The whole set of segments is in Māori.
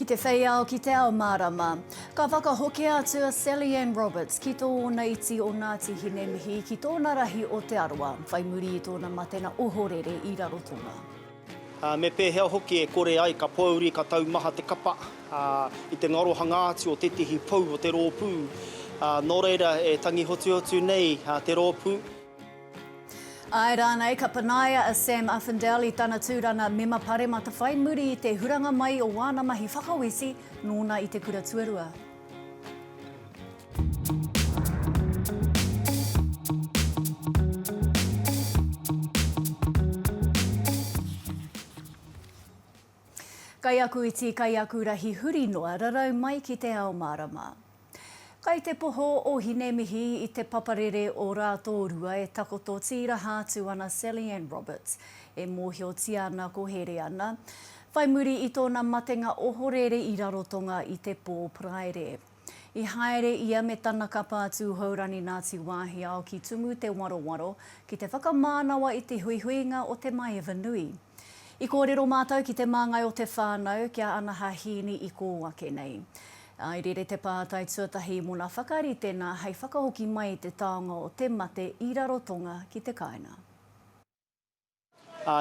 te whei ao ki Te Ao Mārama. Ka whakahoki atua Sally Ann Roberts ki tōna iti o Ngāti Hinemihi ki tōna rahi o Te Arawa, whai muri i tōna matenga ohorere i Rarotonga. Me pēhea hoki e kore ai ka pōuri ka taumaha te kapa i te ngaro hangāti o te tihi pau o te rōpū. Nō reira e tangi hotu nei te rōpū. Ai rānei, ka panaia a Sam Uffindell i tana tūranga mema paremata whai muri i te huranga mai o wana mahi whakaweti, nōna i te kura tuarua. Kai aku iti, kai aku rahi huri noa, rarau mai ki Te Ao Mārama. Kai te poho o Hinemihi i te paparere o Rarotonga e takoto tira hātu ana Sally Ann Roberts e mōhio tiana kohore ana. Whai muri i tōna matenga ohorere i Rarotonga i te pō praere. I haere ia me tana kapa atu haurani Ngāti wāhi ao ki tumu te warowaro ki te whakamānawa i te huihuinga o te mai nui. I kōrero mātou ki te māngai o te whānau kia ana hahini i kō wake nei. Ai rere te pātai tuatahi mōna whakarite nā hei whakahoki mai te taonga o te mate i Rarotonga ki te kaina.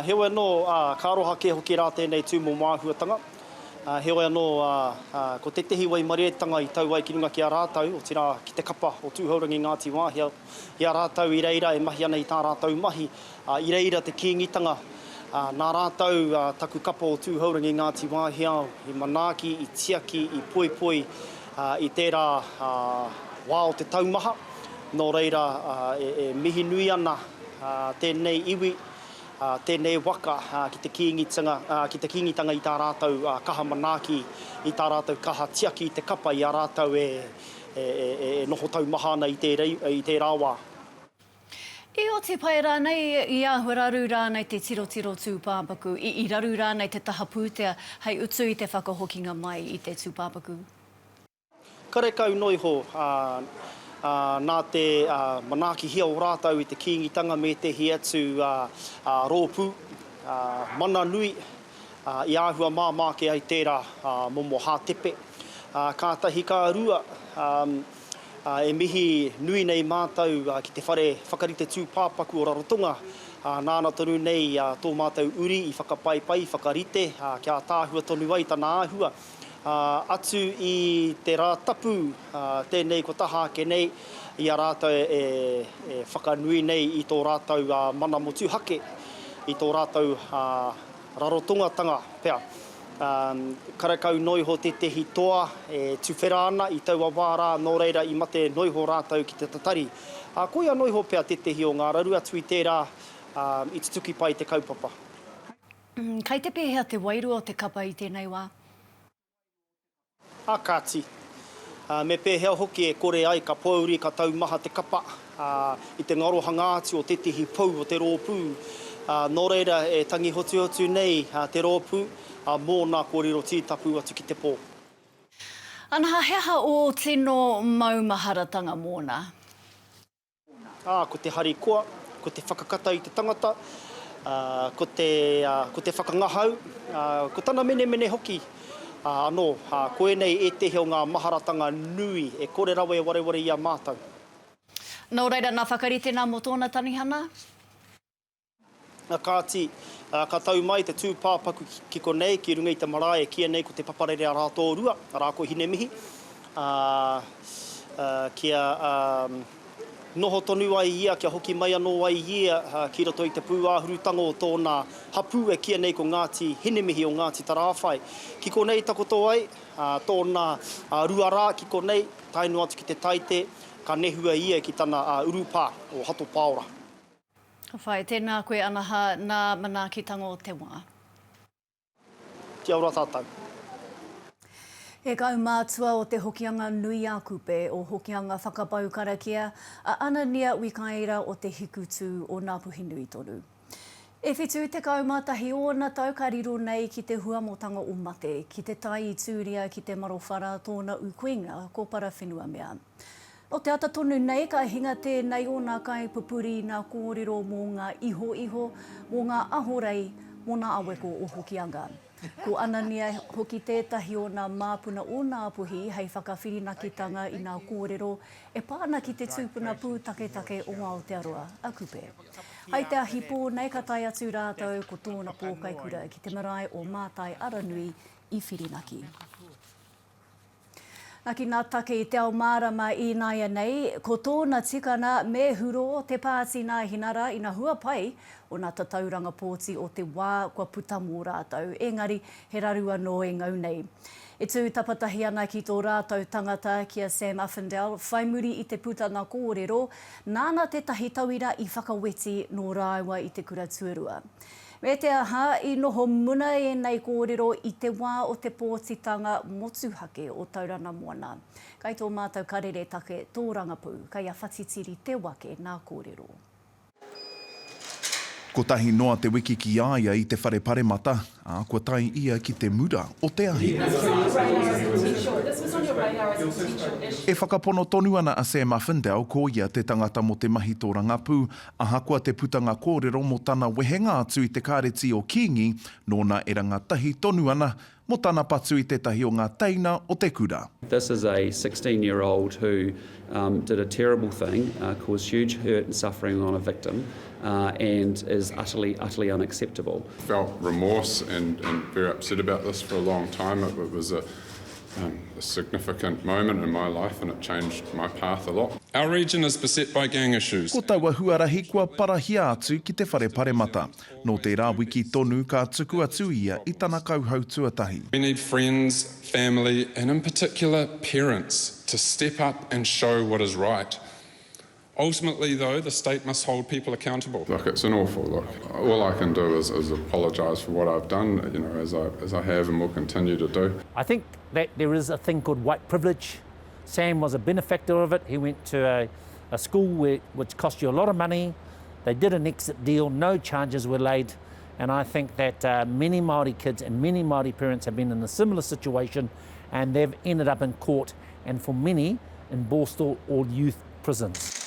Heoi anō ka aroha ke hoki rā tēnei tū mō māhuatanga. Heoi anō ko te tehi wai marietanga i tau ai ki runga ki a rātau o tira ki te kapa o tūhaurangi Ngāti wāhi ao. I a rātau i reira e mahi ana i tā rātau mahi. I reira te kīngitanga. Nā rātau taku kapa o tūhaurangi Ngāti wāhi ao, i manaaki, i tiaki, i poipoi, i tērā wā o te taumaha. Nō reira e mihi nui ana tēnei iwi, tēnei waka ki te kīngitanga i tā rātau kaha manaaki, i tā rātau kaha tiaki i te kapa i a rātau e noho taumaha ana i te rāwā. I o te pai rānei, i ahuraru rānei te tiro tūpāpaku, i raru rānei te taha pūtea, hei utu i te whakahokinga mai i te tūpāpaku? Karekau noiho, nā te manaaki hia o rātau i te kīngitanga me te hi atu rōpū, mana nui, i āhua māmāke ai tērā momo hātepe. Kātahi kā rua, e mihi nui nei mātou ki te whare whakarite tūpāpaku o Rarotonga. Nāna tonu nei tō mātou uri i whakapaipai, whakarite, kia tāhua tonu ai tāna āhua. Atu i te rātapu, tēnei ko taha ke nei, i a rātau e whakanui nei i tō rātau mana motu hake, i tō rātau Rarotonga tanga pea. Karakau noiho te tehi toa e tuwhera ana i taua wārā nō reira i mate noiho rātau ki te tatari. Koia noiho pea te tehi o ngā raru atu i tērā i te tuki pai te kaupapa. Kai te pēhea te wairua o te kapa i tēnei wā? Kāti. Me pēhea hoki e kore ai ka pōuri ka taumaha te kapa i te ngaro hangāti o te tihi pau o te rōpū. Nō reira e tangi hotu nei te rōpū. Mō nā kōrero tītapu atu ki te pō. Ana heha o tino maumaharatanga mōna? Ko te harikoa, ko te whakakata i te tangata, ko te whakangahau, ko tana mene hoki. Anō, koe nei e tehe o ngā maharatanga nui, e kore rawe wareware i a mātou. Nō reira nā whakarite nā mō tōna tanihana? Kāti, ka tau mai te tūpāpaku ki konei, ki runga i te marae, kia nei ko te paparere a Rarotonga, rāko Hinemihi. Kia noho tonu ai ia, kia hoki mai anō ai ia, ki roto i te pūāhurutanga o tōna hapu e kia nei ko Ngāti Hinemihi o Ngāti Tarawhai. Ki konei takoto ai, tōna ruarā ki konei, tainu atu ki te taite, ka nehua ia ki tana urupā o hato paora. Whai, tēnā koe anaha nā manaakitanga o te wā. Kia ora tātou. He kaumātua o te hokianga nui a kupe o hokianga whakapau karakia, a anania wikaira o te hikutu o nā puhi nui tonu. E whitu te kaumātahi ona tau ka riro nei ki te huamotanga o mate, ki te tai i tūria, ki te marowhara tōna ukuinga, ko para whenua mea. O te ata tonu nei, ka hinga tēnei o nā kai pupuri nā kōrero mō ngā iho, mō ngā ahorei, mō ngā aweko o hokianga. Ko anania hoki tētahi o ngā māpuna o ngā puhi hei whakawhirinakitanga i ngā kōrero e pāna ki te tūpuna pūtaketake o ngā Aotearoa, a kupe. Hei te ahi pō nei ka tai atu rātou ko tōna pōkai kura ki te marae o mātai aranui i whirinaki. Naki nā take i Te Ao Mārama i nāia nei, ko tōna tikana me huro te pāti nā hinara i nā huapai o nā tatauranga pōti o te wā kua puta mō rātou. Engari, he rarua no e ngau nei. E tū tapatahi ana ki tō rātou tangata kia Sam Uffindell, whai muri i te putanga kōrero, nāna te tahi tauira i whakaweti no rāua i te kura tuarua. Me te aha i noho muna e nei kōrero i te wā o te pōtitanga motuhake o taurana moana. Kai tō mātou karere take tōranga pū, kai a whatitiri te wake nā kōrero. Ko tahi noa te wiki ki aia i te whare paremata, ko tai ia ki te mura o te ahi. E whakapono tonu ana a Sam Uffindell ko ia te tangata mo te mahi tōranga pū, aha kua te putanga kōrero mo tana wehenga atu i te kāreti o Kingi, nōna e rangatahi tonu ana mo tana patu i tētahi o ngā teina o te kura. This is a 16-year-old who did a terrible thing, caused huge hurt and suffering on a victim, and is utterly unacceptable. Felt remorse and very upset about this for a long time. It was a significant moment in my life and it changed my path a lot. Our region is beset by gang issues. Ko taua huarahi kua parahia atu ki te whare paremata. No te rā wiki tonu ka tuku atu ia i tana kauhoe tuatahi. We need friends, family and in particular parents to step up and show what is right. Ultimately, though, the state must hold people accountable. Look, it's an awful look. All I can do is apologise for what I've done, you know, as I have and will continue to do. I think that there is a thing called white privilege. Sam was a benefactor of it. He went to a school which cost you a lot of money. They did an exit deal, no charges were laid. And I think that many Māori kids and many Māori parents have been in a similar situation and they've ended up in court and for many in Borstal or youth prisons.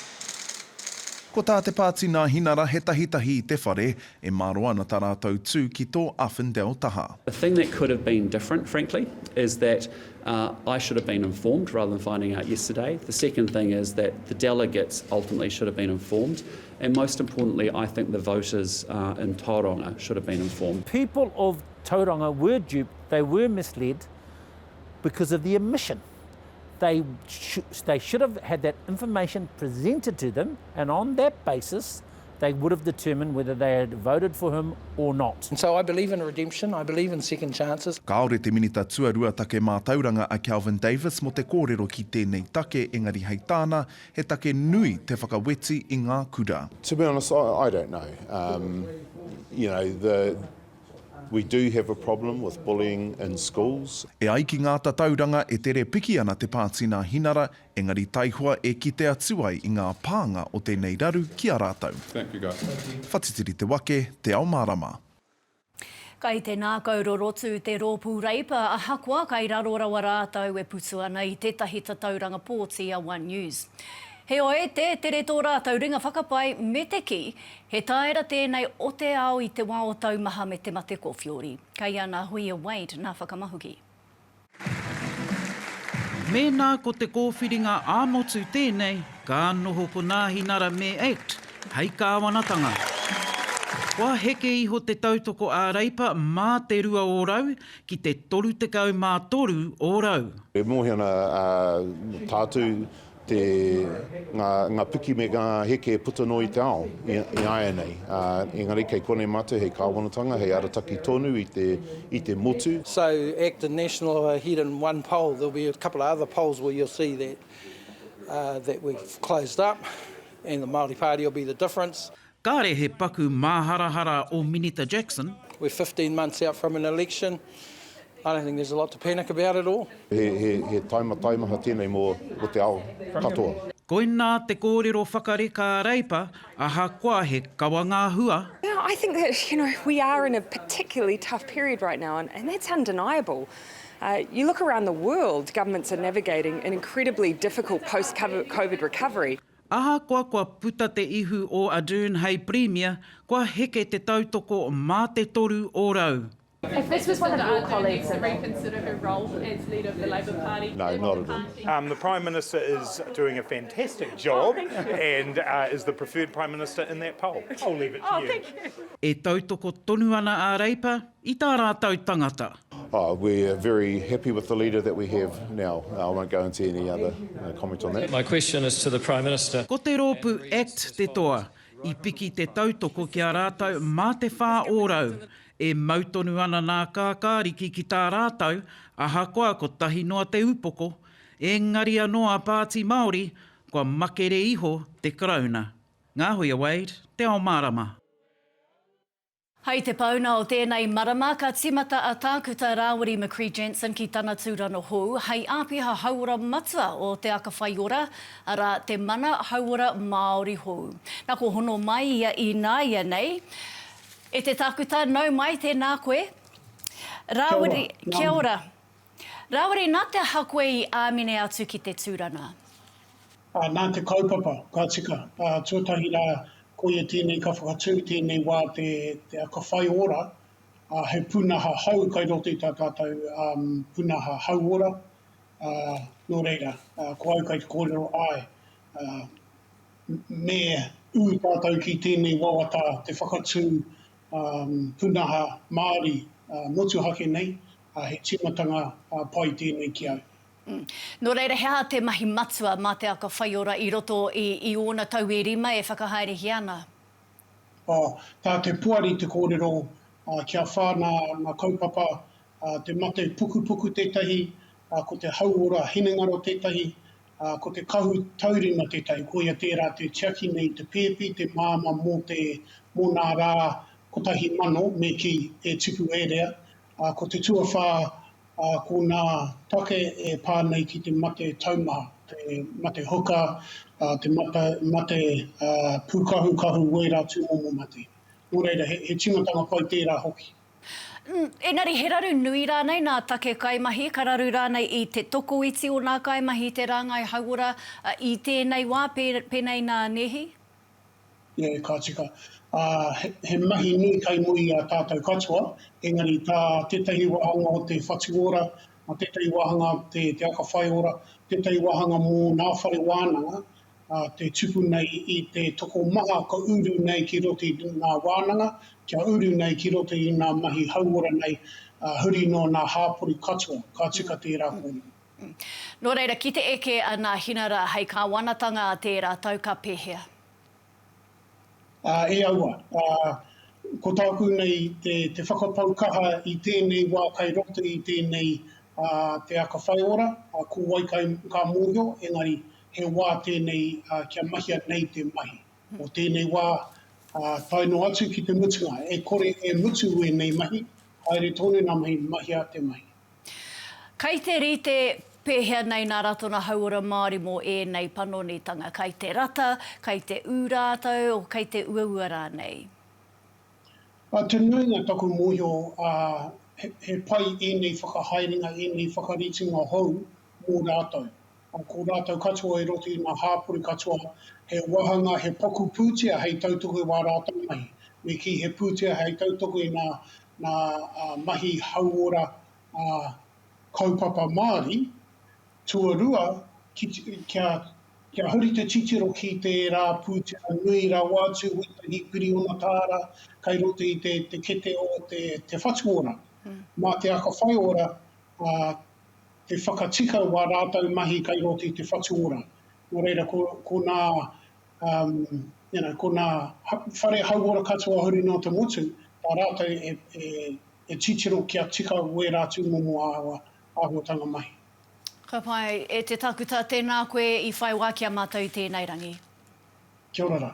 Ko tā te pāti nā hinara he tahitahi i te whare, e māro ana tā rātou tū ki tō Uffindell taha. The thing that could have been different, frankly, is that I should have been informed rather than finding out yesterday. The second thing is that the delegates ultimately should have been informed. And most importantly, I think the voters in Tauranga should have been informed. People of Tauranga were duped, they were misled because of the omission. They should have had that information presented to them, and on that basis, they would have determined whether they had voted for him or not. And so I believe in redemption, I believe in second chances. Kaore te minita tuarua take mā tauranga a Calvin Davis mo te kōrero ki tēnei take, engari hei tāna, he take nui te whakaweti i ngā kura. To be honest, I don't know. You know, we do have a problem with bullying in schools. E ai ki ngā tatauranga e tere piki ana te pāti nā hinara, engari taihua e kite atuai i ngā pānga o tēnei raru ki a rātou. Thank you, guys. Whatitiri te wake, Te Ao Mārama. Kai te nā kaurorotu te rōpū reipa, a hakua kai rarorawa rātou e putu ana i tētahi tatauranga pōti a One News. He oe te tere tō rātou ringa whakapai me te ki, he taera tēnei o te ao i te wā o taumaha me te mate kōwhiori. Kai ana hui whai nā whakamahuki. Mēnā ko te kōwhiringa āmotu tēnei, ka noho ko nā hinara me act, hei kāwanatanga. Kua heke iho te tautoko a reipa mā te rua o rau, ki te toru te kau mā toru o rau. E mōhiana tātu ngā piki me ngā heke puta no i te ao, i aia nei. Engari kei kone matu, hei kāwanatanga, hei arataki tonu i te motu. So ACT and National are ahead in one poll. There'll be a couple of other polls where you'll see that we've closed up and the Māori Party will be the difference. Kāre he paku māharahara o Minita Jackson. We're 15 months out from an election. I don't think there's a lot to panic about at all. He taimaha tēnei mō te ao katoa. Koina te kōrero whakareka reipa, aha koa he kawanga hua. Yeah, I think that, we are in a particularly tough period right now, and that's undeniable. You look around the world, governments are navigating an incredibly difficult post-COVID recovery. Aha koa puta te ihu o Ardern hei Premier, koa heke te tautoko mā te toru o rau. If this was one of your colleagues, to reconsider her role as leader of the Labour Party. No, not at all. The Prime Minister is doing a fantastic job and is the preferred Prime Minister in that poll. I'll leave it to you. Thank you. E tautoko tonu ana a reipa i tā rātou tangata. We're very happy with the leader that we have now. I won't go into any other comment on that. My question is to the Prime Minister. Ko te rōpu Act te toa, i piki te tautoko ki a rātou mā te whā ōrau. E mautonu ana nā kākāriki ki tā rātou, ahakoa ko tahi noa te upoko, engari anoa Pāti Māori, kua makere iho te karauna. Ngā hui a Wade, Te Ao Mārama. Hei te pauna o tēnei marama, ka timata a tākuta Rāwari McCree-Jensen ki tana tūrano hou, hei āpiha hauora matua o te aka whaiora, ara te mana hauora Māori hou. Nā ko hono mai ia I nāia nei, e te tākuta nau mai tēnā koe. Rāwari, kia ora. Rāwari, nā te hakoe I āmine atu ki te tūranga? Nā te kaupapa, ka tika. Tuatahi rā koe tēnei ka whakatū tēnei wā te aka whai ora. He punaha hau kai roto I tā tātou punaha hau ora. Nō reira, ko au kai te kōrero ai. Me ui tātou ki tēnei wawata te whakatū punaha Māori motu hake nei, he timatanga pai tēnei ki au. Nō reira, hea te mahi matua mā te aka whaiora I roto I ōna tau e rima e whakahaerehi ana? Tā te puari te kōrero kia whāna ngā kaupapa, te mate puku tētahi, ko te hauora hinengaro tētahi, ko te kahu taurima tētahi, ko ia tērā te tiaki nei te pēpi, te māma mō nā rā kotahi mano me ki e tuku e rea, ko te tuawha ko nā take e pānei ki te mate taumaha, te mate hoka, te mate pūkahu wera tū momo mate. Nō reira, he tingatanga pai tērā hoki. Engari, he raru nui rānei nā take kaimahi, ka raru rānei I te toko iti o nā kaimahi, te rāngai hauora, I tēnei wā pēnei nā nehi? Ie, ka tika. He mahi nui kai mui a tātou katoa, engari tā tētahi wahanga o te whatuora, tētahi wahanga te aka whaiora, tētahi wahanga mō nā whare wānanga, te tupu nei I te toko maha ka uru nei ki roti nā wānanga, kia uru nei ki roti I nā mahi hauora nei, huri no nā hāpori katoa, ka tika tērā kōni. Nō reira, ki te eke a nā hinara hei kā wanatanga a tērā tau ka pēhea? E aua, ko tāku nei te whakapaukaha I tēnei wā kai roto I tēnei te aka whaiora, ko wai ka mōhio, engari he wā tēnei kia mahia nei te mahi. O tēnei wā taino atu ki te mutunga, e kore e mutu e nei mahi, haere tonu nā mahi a te mahi. Kai te rite pēhea nei nā ratona hauora Māori mō nei panonitanga, kai te rata, kai te ūrātau, o kai te uaua rānei? Te nuinga taku mōhio, he pai nei whakahaeringa, nei whakaritinga hou mō rātau. Ko rātau katoa e roti nā hāpuri katoa, he wahanga, he poku pūtia hei tautoko wā rātau mahi. Me ki he pūtia hei tautoko I nā mahi hauora kaupapa Māori, tuarua, kia huri te titiro ki te rā pūtia nui rā wātu, witahi piri o tāra, kai roto I te kete o te whatuora. Mā te aka whaiora, te whakatika wā rātau mahi kai roto I te whatuora. Nō reira, ko nā whare hauora katoa huri no te motu, tā rātau e titiro kia tika we rātu momo āhuatanga mahi. Ka pai, e te takuta tēnā koe I whai wā kia mātou tēnei rangi. Kia ora rā.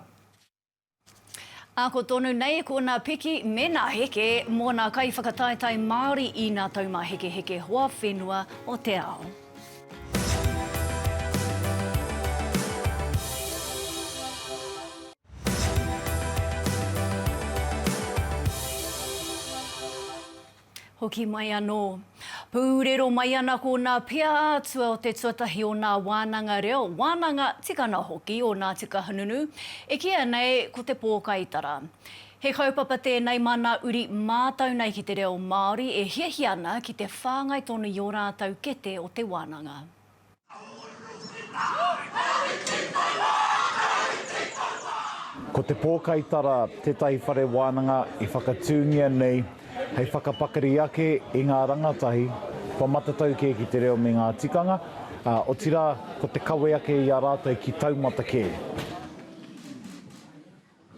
Ako tonu nei ko nā piki me nā heke mō nā kai whakataetai Māori I nā taumā heke hoa whenua o Te Ao. Hoki mai anō. Pūrero mai ana ko nā pia ātua o te tuatahi o nā wānanga reo. Wānanga tika nā hoki o nā tika hanunu. E kia nei ko te pōkaitara. He kaupapa tēnei mana uri mātau nei ki te reo Māori e hiahi ana ki te whāngai tonu i o rātau kete o te wānanga. Ko te pōkaitara tētahi whare wānanga i whakatūngia nei hei whakapakari ake i ngā rangatahi whamatatau ke ki te reo me ngā tikanga o tira ko te kawe ake i a rātou ki taumata ke.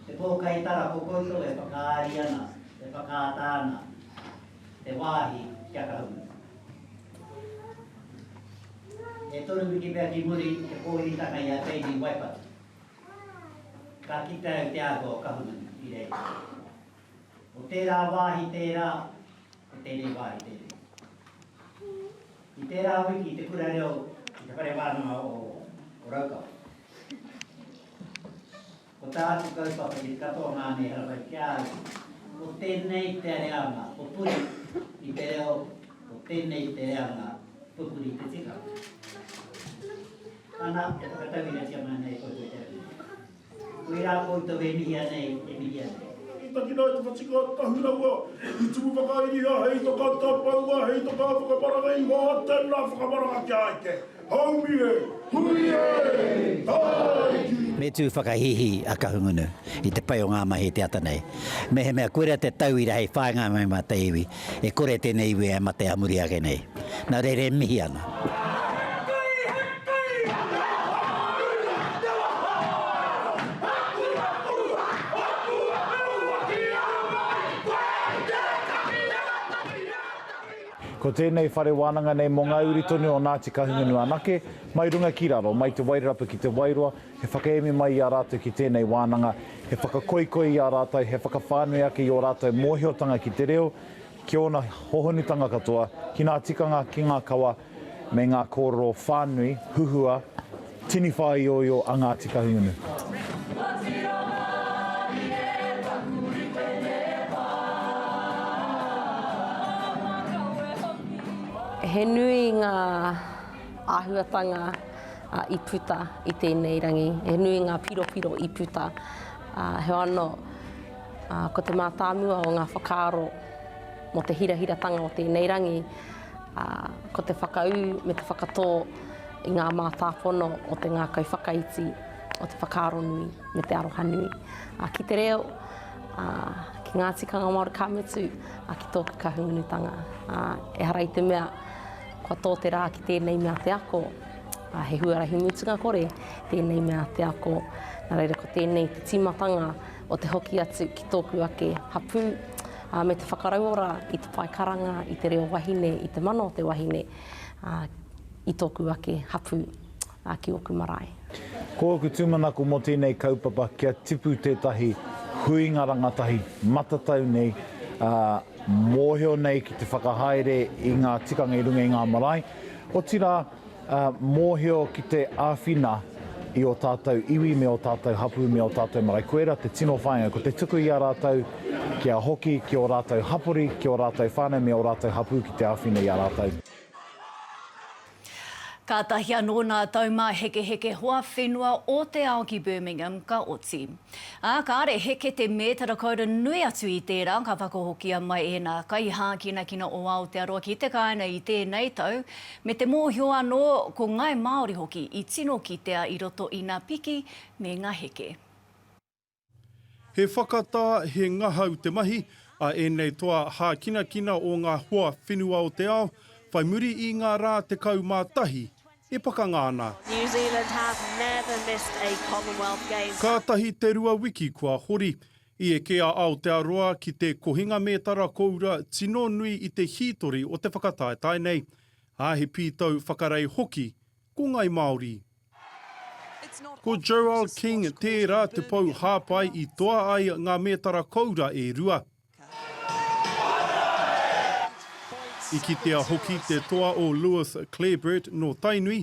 Te pōkaitara kokoito e whakaari ana, e whakaatāna, te wāhi kia kahunga. E toru wiki pēr ki muri te pōhiritanga i a teini waipatu. Ka kita e te ako kahuna i rei. O tērā wāhi tērā, e tēnei wāhi tēnei. I tērā wiki te kura reo, i te whare wānanga o Rarotonga. Ko tātu kaupapa ki te katoa ngāne harawai kia ai. O tēnei te areanga, o puri i te reo, o tēnei te areanga, pupuri te tika. Ana, e whakatawina tia mana e koe koe te reo. Koe rā koutou e mihi anei, e mihi anei. I taki nai te whatika tahuraua, i tumu whakairiha, hei toka tapaua, hei toka whakaparanga i hoa tēnā whakaparanga kia aike. Haumi e, hui e, tai! Me tū whakahihi a kahungunu i te pai o ngā mahi te ata nei. Me he mea kura te tau i rei whaenga mai ma te iwi, e kore tēnei iwi e mate a muri ake nei. Nā re mihi ana. Ko tēnei whare wānanga nei mō ngā uri tonu o Ngāti Kahungunu anake, mai runga ki raro, mai te wairarapa ki te wairua, he whakaemi mai i a rātou ki tēnei wānanga, he whakakoikoi i a rātou, he whakawhānui ake i o rātou mōhiotanga ki te reo, ki ona hohonutanga katoa, ki ngā tikanga, ki ngā kawa, me ngā kōrero whānui, huhua, tini whai oio a Ngāti Kahungunu. He nui ngā āhuatanga i puta i tēnei rangi. He nui ngā piro i puta. He anō, ko te mātāmua o ngā whakaaro mo te hirahiratanga o tēnei rangi, ko te whakau me te whakatō i ngā mātāpono o te ngā kauwhakaiti o te whakaaro nui me te aroha nui. Ki te reo, ki ngā tikanga Māori kāmetu, ki tōku kahungunutanga. E hara i te mea, kua tō te rā ki tēnei mea te ako, he huarahi mutunga kore, tēnei mea te ako, nā reira ko tēnei te timatanga o te hoki atu ki tōku ake hapū, me te whakarauora i te paikaranga, i te reo wahine, i te mana o te wahine, i tōku ake hapū ki oku marae. Ko oku tūmanaku mo tēnei kaupapa kia tipu tētahi huinga rangatahi matatau nei, mōhio nei ki te whakahaere i ngā tikanga i runga i ngā marae. O tira mōhio ki te āwhina i o tātou iwi me o tātou hapu me o tātou marae. Koera te tino whāinga, ko te tuku i a rātou ki a hoki, ki o rātou hapuri, ki o rātou whānau me o rātou hapu ki te āwhina i a rātou. Ka tahia nōna taumā heke hoa whenua o Te Ao ki Birmingham ka oti. Ka are heke te mētara kaura nui atu i tērā, ka whakahokia mai e nā kai hākina kina o Aotearoa ki te kāna i tēnei tau, me te mōhio anō ko ngai Māori hoki i tino kitea i roto i ngā piki me ngā heke. He whakatā he ngahau te mahi, a enei toa hākina o ngā hoa whenua o Te Ao, whai muri i ngā rā te kau mātahi, e pakangāna. New Zealand have never missed a Commonwealth Games. Kātahi te rua wiki kua hori, i e kea Aotearoa ki te kohinga mētara koura tino nui i te hitori o te whakataetai nei. He pītau whakarei hoki, ko ngai Māori. Ko Joel King tērā te pau hāpai i toa ai ngā mētara koura e rua. I kitea hoki te toa o Lewis Clarebert no Tainui,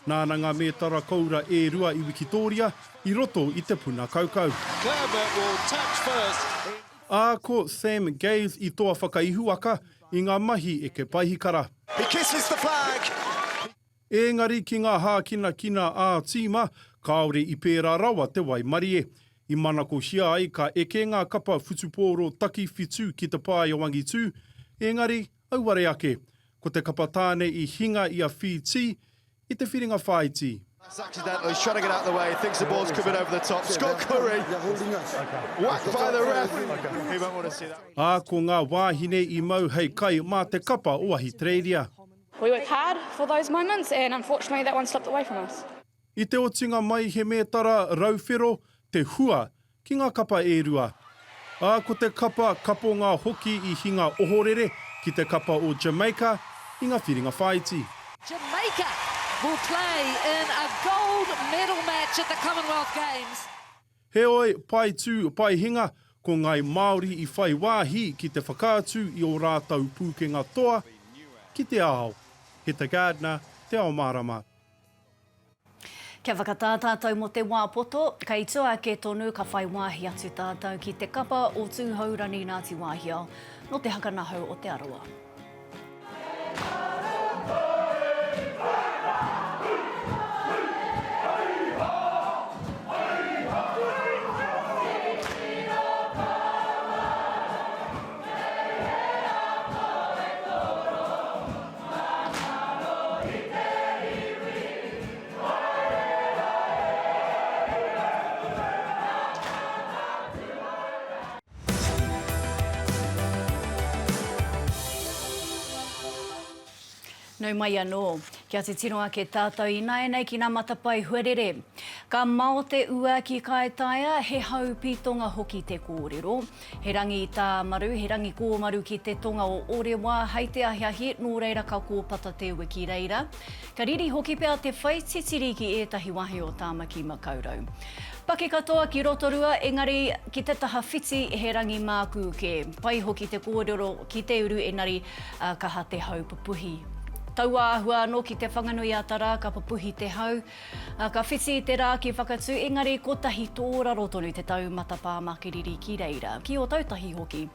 nāna ngā mētara koura e rua i Wikitoria, i roto i te puna kaukau. Ko Sam Gaze i toa whakaihuaka i ngā mahi e ke paihikara. He kisses the flag! Engari ki ngā hākina a tīma, kāore i pērā rawa te wai marie. I mana ko hia ai ka eke ngā kapa whutupōro taki whitu ki te pāi o wangi tū, engari, auare ake, ko te kapa tāne I hinga I a whiti, I te whiringa whaiti. That's accidentally trying to get out of the way, thinks the ball's coming over the top. Scott Curry, whacked by the ref. He won't want to see that. Ko ngā wāhine I mau hei kai mā te kapa o Australia. We worked hard for those moments and unfortunately that one slipped away from us. I te otinga mai he mētara rauwhero, te hua ki ngā kapa e rua. Ko te kapa kapo ngā hoki I hinga ohorere ki te kapa o Jamaica I ngā whiringa whaiti. Jamaica will play in a gold medal match at the Commonwealth Games. He oi, pai tū, pai hinga, ko ngai Māori I whai wāhi ki te whakaatu I o rātau pūkenga toa, ki te ao. He te Gardner, Te Ao Mārama. Kia whakatātātou mo te wāpoto, ka I tua ke tonu ka whai wāhi atu tātou ki te kapa o tūhaurani Ngāti Wāhiao, no te hakanahau o Te Arawa. Nau mai anō, kia te tino ake tātou I nei ki ngā matapai hurere. Ka mao te ua ki kaitaia, he hau pitonga hoki te kōrero. He rangi I tā maru, he rangi kōmaru ki te tonga o orewa, hei te ahiahi, nō reira ka kōpata te ua ki reira. Ka riri hoki pēr te whai titiri ki ētahi wahi o tāmaki makaurau. Paki katoa ki rotorua, engari ki te taha whiti he rangi māku ke pai hoki te kōrero ki te uru engari ka ha te hau pupuhi. Taua ahua anō ki te whanganui atara, ka papuhi te hau, ka whiti te rā ki whakatū, engari ko tahi tōra rotonu te tau matapā makariri ki reira, ki o tautahi hoki.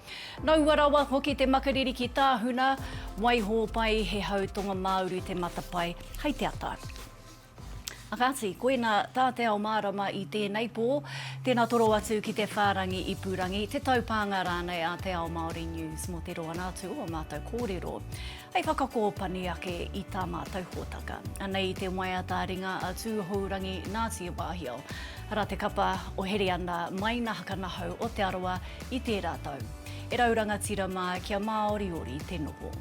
Nau warawa hoki te makariri ki tāhuna, waiho pai he hau tonga Māori te matapai, hei te ata. Akati, koina tā Te Ao Mārama I tēnei pō, tēnā toro atu ki te whārangi I pūrangi, te taupānga rānei a Te Ao Māori News mō te roa nātu o mātou kōrero. Hei whakakōpani ake I tā mātou hōtaka. Anei te mai ataringa a tūhorangi Ngāti Wāhiao. Ara te kapa o here ana mai nā hakanahau o Te Arawa I tērā tau. E rauranga tira mā kia Māori ori te noho.